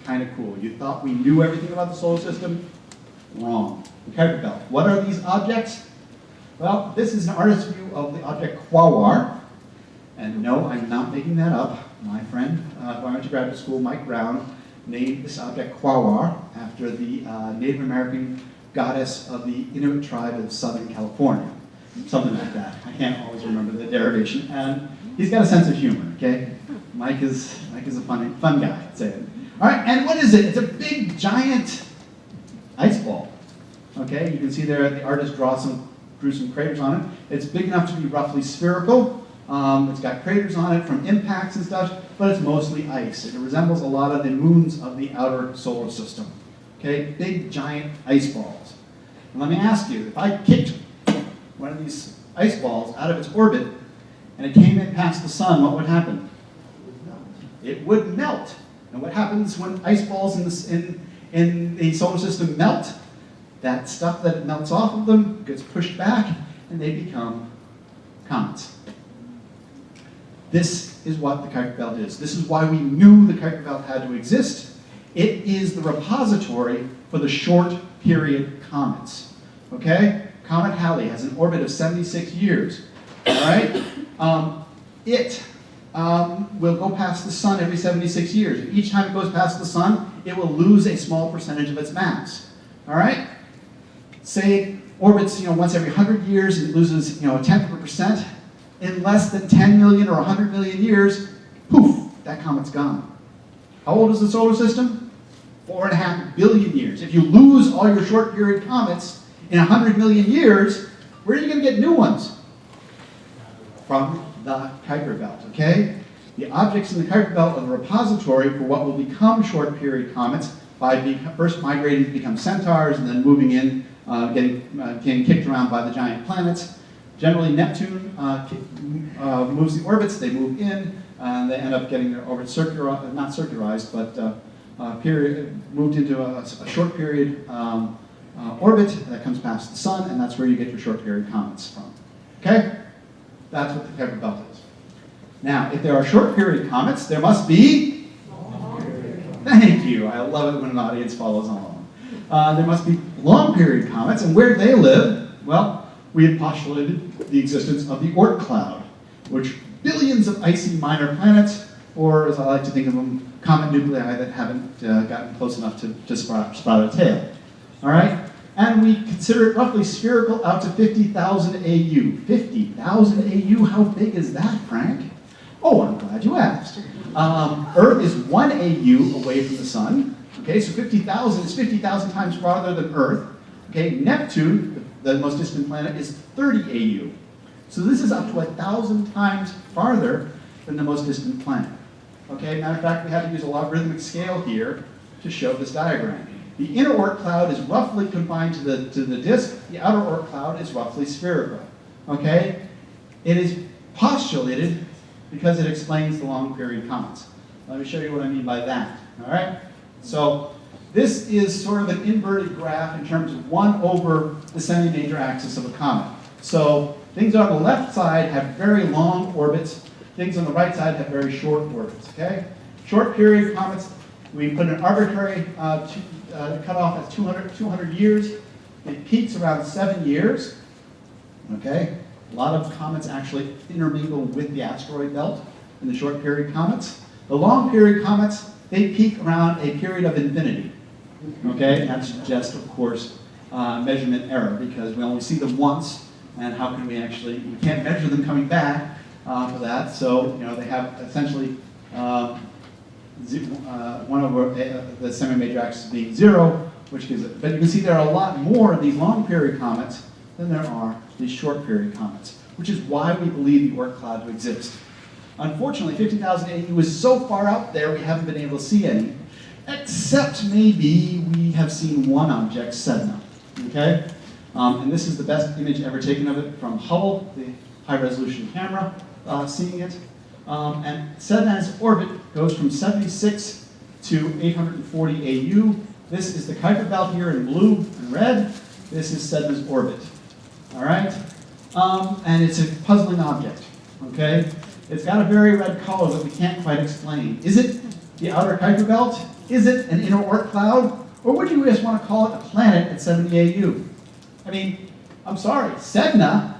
Kind of cool. You thought we knew everything about the solar system? Wrong. The Kuiper Belt. What are these objects? Well, this is an artist's view of the object Quaoar. And no, I'm not making that up. My friend, who I went to graduate school, Mike Brown, named this object Quaoar after the Native American goddess of the Inuit tribe of Southern California. Something like that. I can't always remember the derivation. And he's got a sense of humor, okay? Mike is a fun guy, I'd say. All right, and what is it? It's a big, giant ice ball. Okay, you can see there the artist drew some craters on it. It's big enough to be roughly spherical. It's got craters on it from impacts and stuff, but it's mostly ice. It resembles a lot of the moons of the outer solar system. Okay, big, giant ice balls. And let me ask you, if I kicked one of these ice balls out of its orbit and it came in past the sun, what would happen? It would melt. And what happens when ice balls in the solar system melt? That stuff that melts off of them gets pushed back and they become comets. This is what the Kuiper Belt is. This is why we knew the Kuiper Belt had to exist. It is the repository for the short period comets. Okay? Comet Halley has an orbit of 76 years. All right? It will go past the sun every 76 years. Each time it goes past the sun, it will lose a small percentage of its mass. All right? Say it orbits, once every 100 years and it loses, a tenth of a percent. In less than 10 million or 100 million years, poof, that comet's gone. How old is the solar system? 4.5 billion years. If you lose all your short period comets in 100 million years, where are you going to get new ones? From the Kuiper Belt, okay? The objects in the Kuiper Belt are the repository for what will become short period comets by first migrating to become centaurs and then moving in, getting kicked around by the giant planets. Generally, Neptune moves the orbits, they move in, and they end up getting their orbits not circularized, but moved into a short period orbit that comes past the sun, and that's where you get your short period comets from. Okay? That's what the Kuiper Belt is. Now, if there are short period comets, there must be long period. Thank you. I love it when an audience follows along. There must be long period comets, and where do they live? Well, we have postulated the existence of the Oort cloud, which billions of icy minor planets, or as I like to think of them, comet nuclei that haven't gotten close enough to sprout a tail. All right? And we consider it roughly spherical out to 50,000 AU. 50,000 AU, how big is that, Frank? Oh, I'm glad you asked. Earth is 1 AU away from the sun. Okay, so 50,000 is 50,000 times farther than Earth. Okay, Neptune, the most distant planet, is 30 AU. So this is up to 1,000 times farther than the most distant planet. Okay, matter of fact, we had to use a logarithmic scale here to show this diagram. The inner Oort cloud is roughly confined to the disk. The outer Oort cloud is roughly spherical. Okay, it is postulated because it explains the long period comets. Let me show you what I mean by that. All right, so this is sort of an inverted graph in terms of 1 over the semi-major axis of a comet. So things on the left side have very long orbits. Things on the right side have very short orbits, okay? Short period comets, we put an arbitrary cutoff at 200 years. It peaks around 7 years, okay? A lot of comets actually intermingle with the asteroid belt in the short period comets. The long period comets, they peak around a period of infinity. Okay, that's just, of course, measurement error because we only see them once, and how can we can't measure them coming back for that. So, they have essentially 1 over the semi-major axis being 0, which gives it. But you can see there are a lot more of these long period comets than there are these short period comets, which is why we believe the Oort cloud to exist. Unfortunately, 50,000 AU is so far out there we haven't been able to see any. Except maybe we have seen one object, Sedna, okay? And this is the best image ever taken of it from Hubble, the high-resolution camera, seeing it. And Sedna's orbit goes from 76 to 840 AU. This is the Kuiper Belt here in blue and red. This is Sedna's orbit, all right? And it's a puzzling object, okay? It's got a very red color that we can't quite explain. Is it the outer Kuiper Belt? Is it an inner Oort cloud? Or would you just want to call it a planet at 70 AU? I mean, I'm sorry, Sedna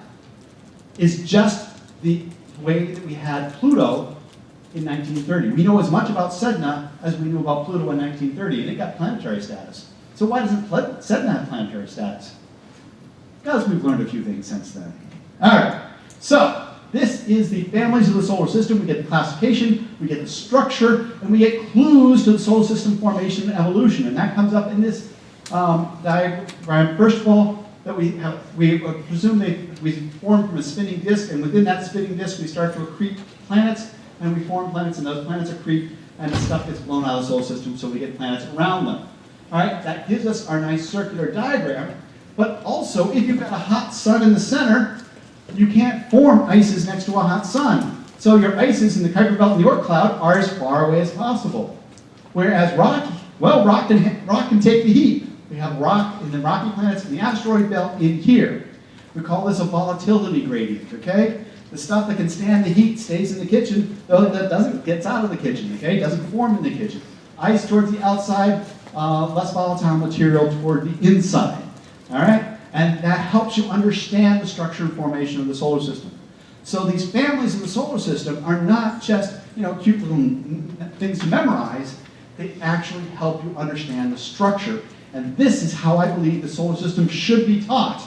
is just the way that we had Pluto in 1930. We know as much about Sedna as we knew about Pluto in 1930, and it got planetary status. So why doesn't Sedna have planetary status? Because we've learned a few things since then. All right, so this is the families of the solar system. We get the classification, we get the structure, and we get clues to the solar system formation and evolution. And that comes up in this diagram. First of all, that we presume we form from a spinning disk, and within that spinning disk we start to accrete planets, and we form planets, and those planets accrete, and the stuff gets blown out of the solar system, so we get planets around them. All right, that gives us our nice circular diagram. But also, if you've got a hot sun in the center, you can't form ices next to a hot sun. So your ices in the Kuiper Belt and the Oort cloud are as far away as possible. Whereas rock can take the heat. We have rock in the rocky planets in the asteroid belt in here. We call this a volatility gradient, okay? The stuff that can stand the heat stays in the kitchen, though that doesn't, gets out of the kitchen, okay? It doesn't form in the kitchen. Ice towards the outside, less volatile material toward the inside, all right? And that helps you understand the structure and formation of the solar system. So these families in the solar system are not just, cute little things to memorize. They actually help you understand the structure. And this is how I believe the solar system should be taught,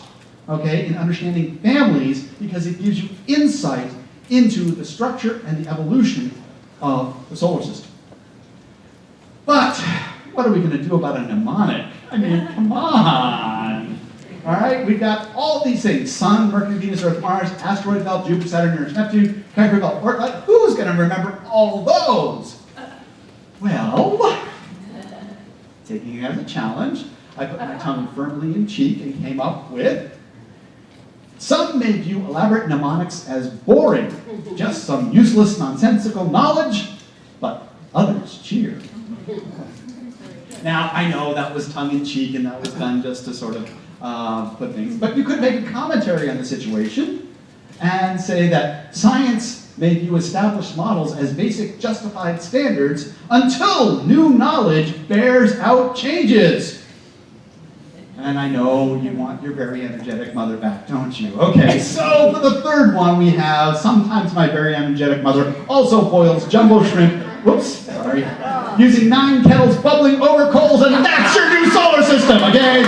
okay, in understanding families, because it gives you insight into the structure and the evolution of the solar system. But what are we going to do about a mnemonic? I mean, come on. All right, we've got all these things: Sun, Mercury, Venus, Earth, Mars, asteroid belt, Jupiter, Saturn, Uranus, Neptune, Kuiper belt, Oort cloud. Who's going to remember all those? Well, taking it as a challenge, I put my tongue firmly in cheek and came up with: some may view elaborate mnemonics as boring, just some useless, nonsensical knowledge, but others cheer. Now, I know that was tongue in cheek and that was done just to sort of put things, but you could make a commentary on the situation and say that science may view established models as basic justified standards until new knowledge bears out changes. And I know you want your very energetic mother back, don't you? Okay, so for the third one we have, sometimes my very energetic mother also boils jumbo shrimp, whoops, sorry, using 9 kettles bubbling over coals, and that's your new solar system, okay?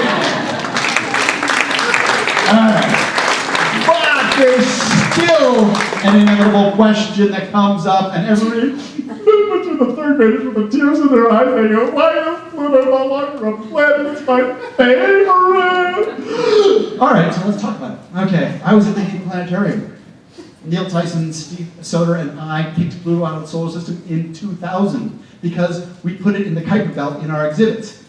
Alright, but there's still an inevitable question that comes up, and every member to the third graders with the tears in their eyes, they go, why is Pluto no longer a planet? It's my favorite! Alright, so let's talk about it. Okay, I was at the Hayden Planetarium. Neil Tyson, Steve Soder, and I kicked Pluto out of the solar system in 2000 because we put it in the Kuiper Belt in our exhibits.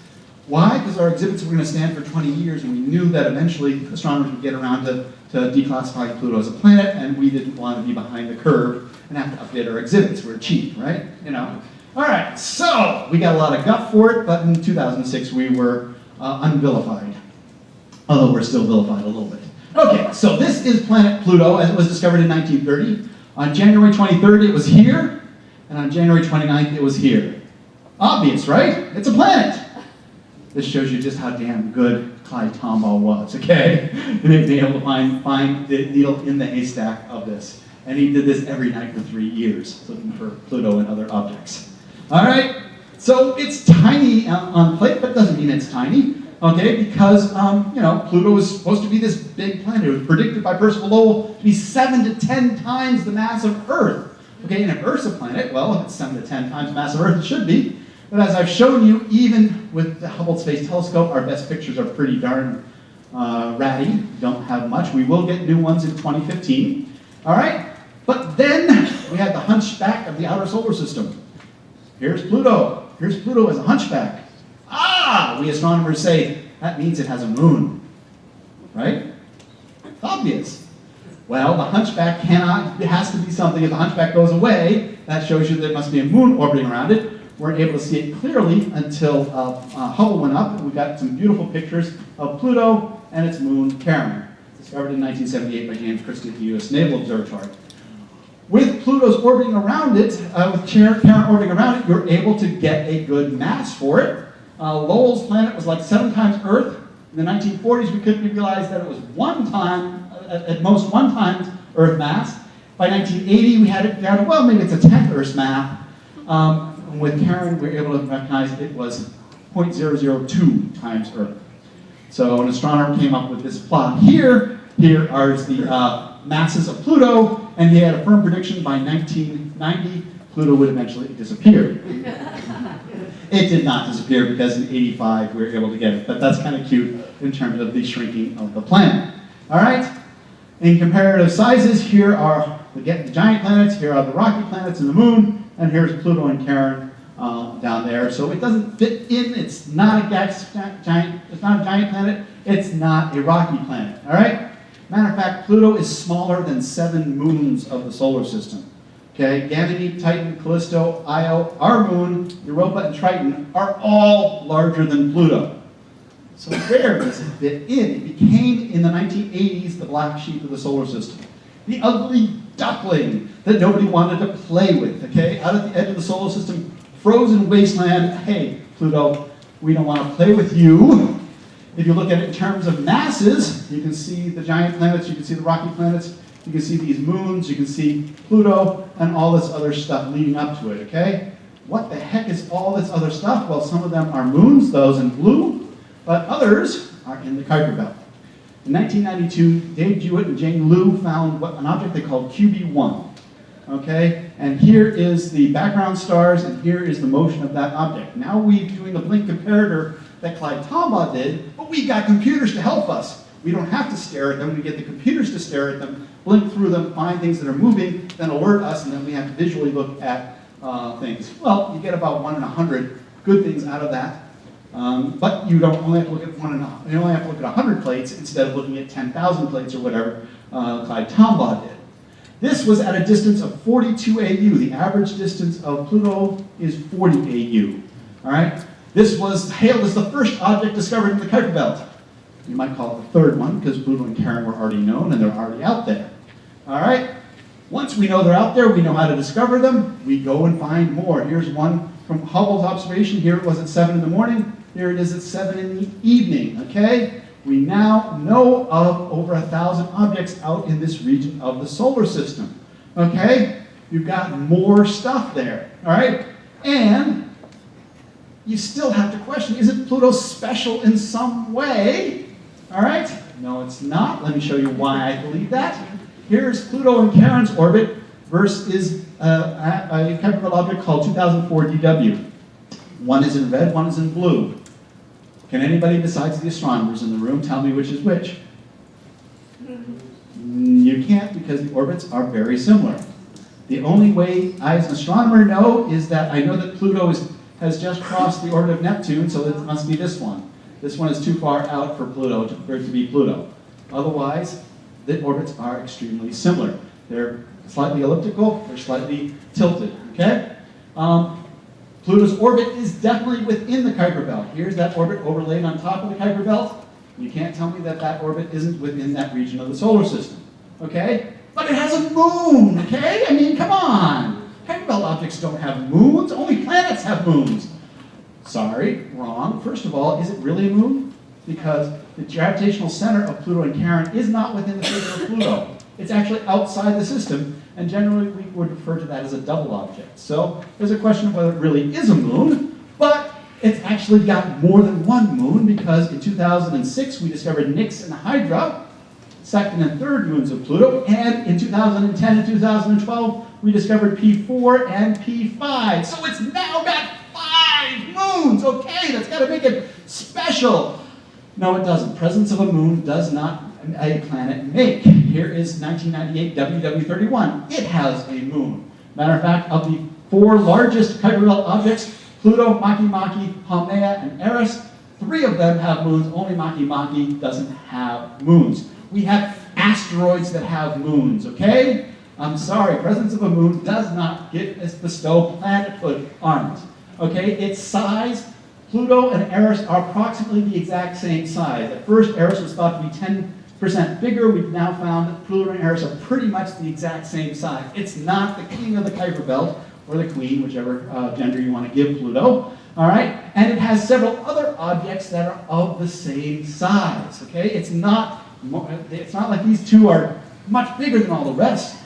Why? Because our exhibits were going to stand for 20 years, and we knew that eventually astronomers would get around to declassifying Pluto as a planet, and we didn't want to be behind the curve and have to update our exhibits. We're cheap, right? All right, so we got a lot of guff for it, but in 2006 we were unvilified, although we're still vilified a little bit. Okay, so this is planet Pluto as it was discovered in 1930. On January 23rd it was here, and on January 29th it was here. Obvious, right? It's a planet. This shows you just how damn good Clyde Tombaugh was, okay? And being able to find the needle in the haystack of this. And he did this every night for 3 years, looking for Pluto and other objects. All right, so it's tiny on plate, but doesn't mean it's tiny. Okay, because, Pluto was supposed to be this big planet. It was predicted by Percival Lowell to be 7 to 10 times the mass of Earth. Okay, and if Earth's a planet, well, if it's 7 to 10 times the mass of Earth, it should be. But as I've shown you, even with the Hubble Space Telescope, our best pictures are pretty darn ratty. We don't have much. We will get new ones in 2015. All right, but then we had the hunchback of the outer solar system. Here's Pluto. Here's Pluto as a hunchback. We astronomers say, that means it has a moon, right? Obvious. Well, the hunchback it has to be something. If the hunchback goes away, that shows you there must be a moon orbiting around it. Weren't able to see it clearly until Hubble went up, and we got some beautiful pictures of Pluto and its moon, Charon, discovered in 1978 by James Christie at the U.S. Naval Observatory. With Pluto's orbiting around it, with Charon orbiting around it, you're able to get a good mass for it. Lowell's planet was like 7 times Earth. In the 1940s, we couldn't realize that it was at most one time Earth mass. By 1980, we had it down to, well, maybe it's a 10th Earth mass. With Charon, we were able to recognize it was 0.002 times Earth. So an astronomer came up with this plot here. Here are the masses of Pluto, and he had a firm prediction by 1990, Pluto would eventually disappear. It did not disappear because in 85 we were able to get it, but that's kind of cute in terms of the shrinking of the planet. All right? In comparative sizes, here are the giant planets, here are the rocky planets and the moon, and here's Pluto and Charon down there. So it doesn't fit in. It's not a giant. It's not a giant planet. It's not a rocky planet. All right. Matter of fact, Pluto is smaller than 7 moons of the solar system. Okay. Ganymede, Titan, Callisto, Io, our moon, Europa, and Triton are all larger than Pluto. So where does it fit in? It became in the 1980s the black sheep of the solar system. The ugly duckling that nobody wanted to play with. Okay. Out at the edge of the solar system. Frozen wasteland, hey, Pluto, we don't want to play with you. If you look at it in terms of masses, you can see the giant planets, you can see the rocky planets, you can see these moons, you can see Pluto, and all this other stuff leading up to it, okay? What the heck is all this other stuff? Well, some of them are moons, those in blue, but others are in the Kuiper Belt. In 1992, Dave Jewett and Jane Liu found an object they called QB1. Okay, and here is the background stars, and here is the motion of that object. Now we're doing the blink comparator that Clyde Tombaugh did, but we got computers to help us. We don't have to stare at them. We get the computers to stare at them, blink through them, find things that are moving, then alert us, and then we have to visually look at things. Well, you get about 1 in 100 good things out of that, but you don't only have to look at 1 in 100. You only have to look at 100 plates instead of looking at 10,000 plates or whatever Clyde Tombaugh did. This was at a distance of 42 AU. The average distance of Pluto is 40 AU. All right? Hale was the first object discovered in the Kuiper Belt. You might call it the third one because Pluto and Charon were already known and they're already out there. All right? Once we know they're out there, we know how to discover them, we go and find more. Here's one from Hubble's observation. Here it was at 7 in the morning. Here it is at 7 in the evening. Okay? We now know of over 1,000 objects out in this region of the solar system. Okay? You've got more stuff there. All right? And you still have to question, isn't Pluto special in some way? All right? No, it's not. Let me show you why I believe that. Here's Pluto and Charon's orbit versus a Kuiper Belt object called 2004 DW. One is in red, one is in blue. Can anybody besides the astronomers in the room tell me which is which? You can't because the orbits are very similar. The only way I as an astronomer know is that I know that Pluto has just crossed the orbit of Neptune, so it must be this one. This one is too far out for Pluto for it to be Pluto. Otherwise, the orbits are extremely similar. They're slightly elliptical, they're slightly tilted, okay? Pluto's orbit is definitely within the Kuiper Belt. Here's that orbit overlaid on top of the Kuiper Belt. You can't tell me that that orbit isn't within that region of the solar system, okay? But it has a moon, okay? I mean, come on. Kuiper Belt objects don't have moons. Only planets have moons. Sorry, wrong. First of all, is it really a moon? Because the gravitational center of Pluto and Charon is not within the center of Pluto. It's actually outside the system, and generally we would refer to that as a double object. So there's a question of whether it really is a moon, but it's actually got more than one moon because in 2006 we discovered Nix and Hydra, second and third moons of Pluto, and in 2010 and 2012 we discovered P4 and P5. So it's now got 5 moons, okay? That's got to make it special. No, it doesn't. Presence of a moon does not a planet make. Here is 1998 WW31. It has a moon. Matter of fact, of the 4 largest Kuiper Belt objects, Pluto, Makemake, Haumea, and Eris, 3 of them have moons. Only Makemake doesn't have moons. We have asteroids that have moons, okay? I'm sorry, presence of a moon does not bestow planethood on it. Okay, its size, Pluto and Eris are approximately the exact same size. At first, Eris was thought to be 10% bigger. We've now found that Pluto and Eris are pretty much the exact same size. It's not the king of the Kuiper Belt, or the queen, whichever gender you want to give Pluto. All right, and it has several other objects that are of the same size. Okay, it's not like these 2 are much bigger than all the rest.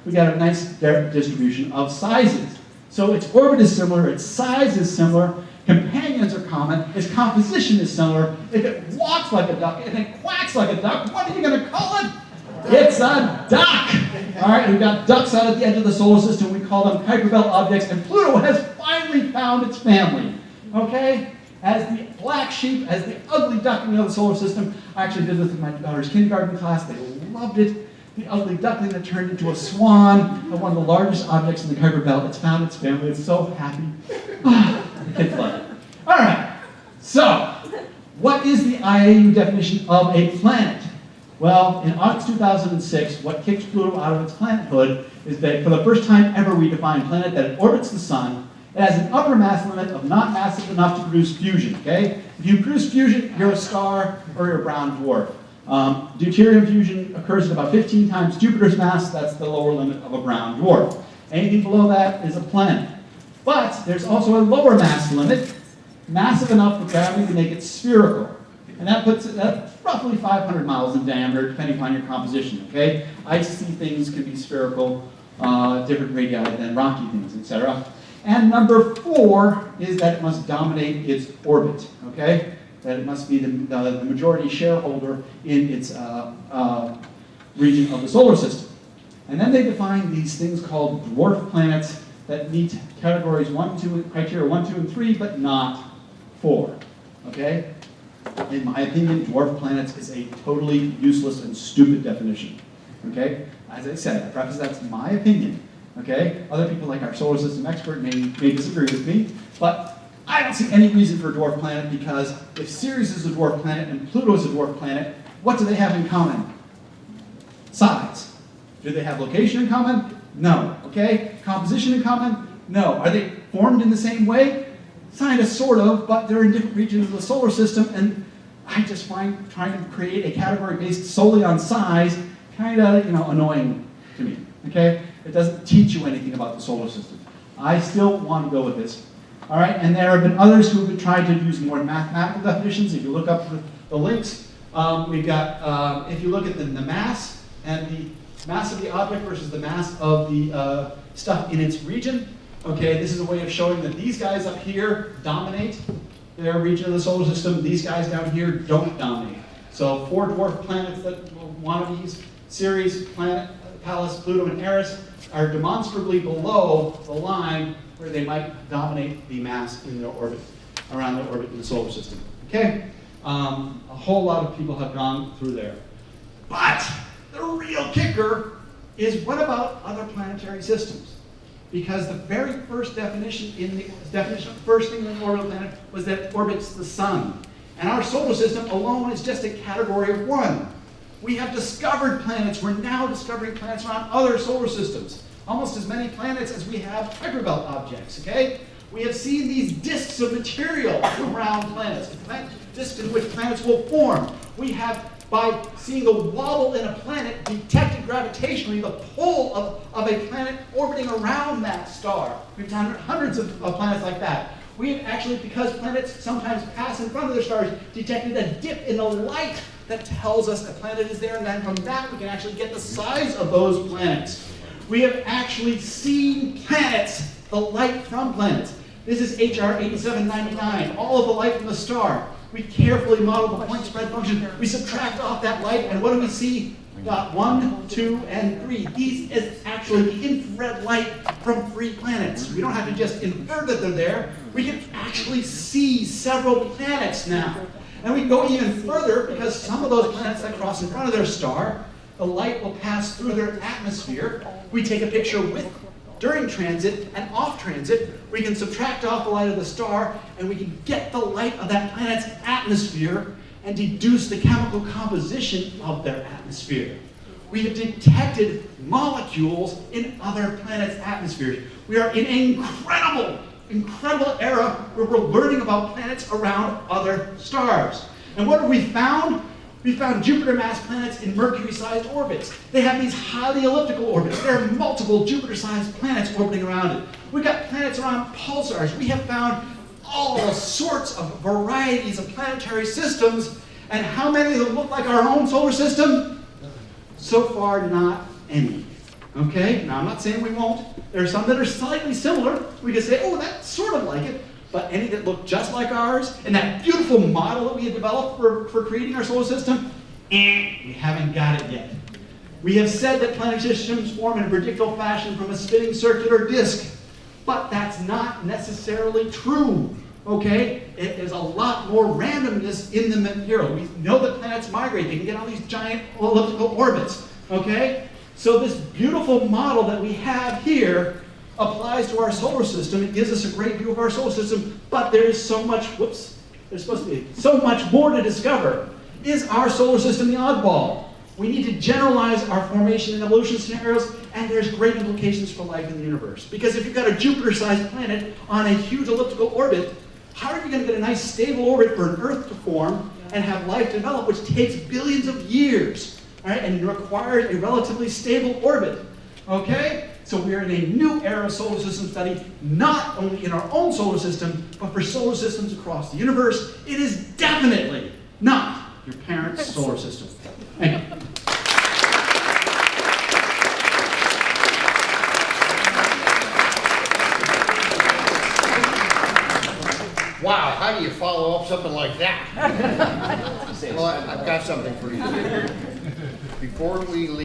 We got a nice distribution of sizes. So its orbit is similar, its size is similar, companions are common, its composition is similar. If it walks like a duck and it quacks like a duck, what are you going to call it? It's a duck! All right, we've got ducks out at the edge of the solar system. We call them Kuiper Belt objects, and Pluto has finally found its family. Okay? As the black sheep, as the ugly duckling of the solar system. I actually did this in my daughter's kindergarten class. They loved it. The ugly duckling that turned into a swan, and one of the largest objects in the Kuiper Belt. It's found its family. It's so happy. The kids love it. All right. So, what is the IAU definition of a planet? Well, in August 2006, what kicks Pluto out of its planethood is that for the first time ever we define a planet that it orbits the sun. It has an upper mass limit of not massive enough to produce fusion, okay? If you produce fusion, you're a star or you're a brown dwarf. Deuterium fusion occurs at about 15 times Jupiter's mass. That's the lower limit of a brown dwarf. Anything below that is a planet. But there's also a lower mass limit, massive enough for gravity to make it spherical. And that puts it at roughly 500 miles in diameter, depending upon your composition, okay? Icy things can be spherical, different radii than rocky things, etc. And number 4 is that it must dominate its orbit, okay? That it must be the majority shareholder in its region of the solar system. And then they define these things called dwarf planets that meet categories 1, 2, criteria 1, 2, and 3, but not 4, okay? In my opinion, dwarf planets is a totally useless and stupid definition, okay? As I said, I preface that's my opinion, okay? Other people like our solar system expert may disagree with me, but I don't see any reason for a dwarf planet because if Ceres is a dwarf planet and Pluto is a dwarf planet, what do they have in common? Size. Do they have location in common? No, okay? Composition in common? No. Are they formed in the same way? Kind of, sort of, but they're in different regions of the solar system, and I just find trying to create a category based solely on size kind of, annoying to me, okay? It doesn't teach you anything about the solar system. I still want to go with this, all right? And there have been others who have been trying to use more mathematical definitions. If you look up the links, we've got, if you look at the mass and the mass of the object versus the mass of the stuff in its region, okay, this is a way of showing that these guys up here dominate their region of the solar system. These guys down here don't dominate. So 4 dwarf planets that wannabes, Ceres, Planet, Pallas, Pluto, and Eris are demonstrably below the line where they might dominate the mass in their orbit, around their orbit in the solar system. Okay? A whole lot of people have gone through there. But the real kicker is what about other planetary systems? Because the very first definition of first thing in an orbital planet was that it orbits the sun. And our solar system alone is just a category of 1. We have discovered planets. We're now discovering planets around other solar systems. Almost as many planets as we have Kuiper Belt objects, okay? We have seen these disks of material around planets, disks in which planets will form. We have, by seeing the wobble in a planet, detected gravitationally the pull of a planet orbiting around that star. We've done hundreds of planets like that. We have actually, because planets sometimes pass in front of their stars, detected a dip in the light that tells us a planet is there, and then from that we can actually get the size of those planets. We have actually seen planets, the light from planets. This is HR 8799, all of the light from the star. We carefully model the point spread function. We subtract off that light, and what do we see? Dot 1, 2, and 3. These is actually the infrared light from 3 planets. We don't have to just infer that they're there. We can actually see several planets now. And we go even further because some of those planets that cross in front of their star, the light will pass through their atmosphere. We take a picture during transit and off transit. We can subtract off the light of the star, and we can get the light of that planet's atmosphere and deduce the chemical composition of their atmosphere. We have detected molecules in other planets' atmospheres. We are in an incredible era where we're learning about planets around other stars. And what have we found? We found Jupiter-mass planets in Mercury-sized orbits. They have these highly elliptical orbits. There are multiple Jupiter-sized planets orbiting around it. We've got planets around pulsars. We have found all sorts of varieties of planetary systems. And how many of them look like our own solar system? So far, not any. Okay? Now, I'm not saying we won't. There are some that are slightly similar. We can say, oh, that's sort of like it. But any that look just like ours, and that beautiful model that we had developed for creating our solar system, we haven't got it yet. We have said that planetary systems form in a predictable fashion from a spinning circular disk, but that's not necessarily true, okay? It is a lot more randomness in the material. We know that planets migrate. They can get on these giant elliptical orbits, okay? So this beautiful model that we have here applies to our solar system. It gives us a great view of our solar system, but there is so much, there's supposed to be so much more to discover. Is our solar system the oddball? We need to generalize our formation and evolution scenarios, and there's great implications for life in the universe. Because if you've got a Jupiter-sized planet on a huge elliptical orbit, how are you going to get a nice stable orbit for an Earth to form and have life develop, which takes billions of years, right? And requires a relatively stable orbit, okay? So we're in a new era of solar system study, not only in our own solar system, but for solar systems across the universe. It is definitely not your parents' solar system. Thank you. Wow, how do you follow up something like that? Well, I've got something for you. Before we leave.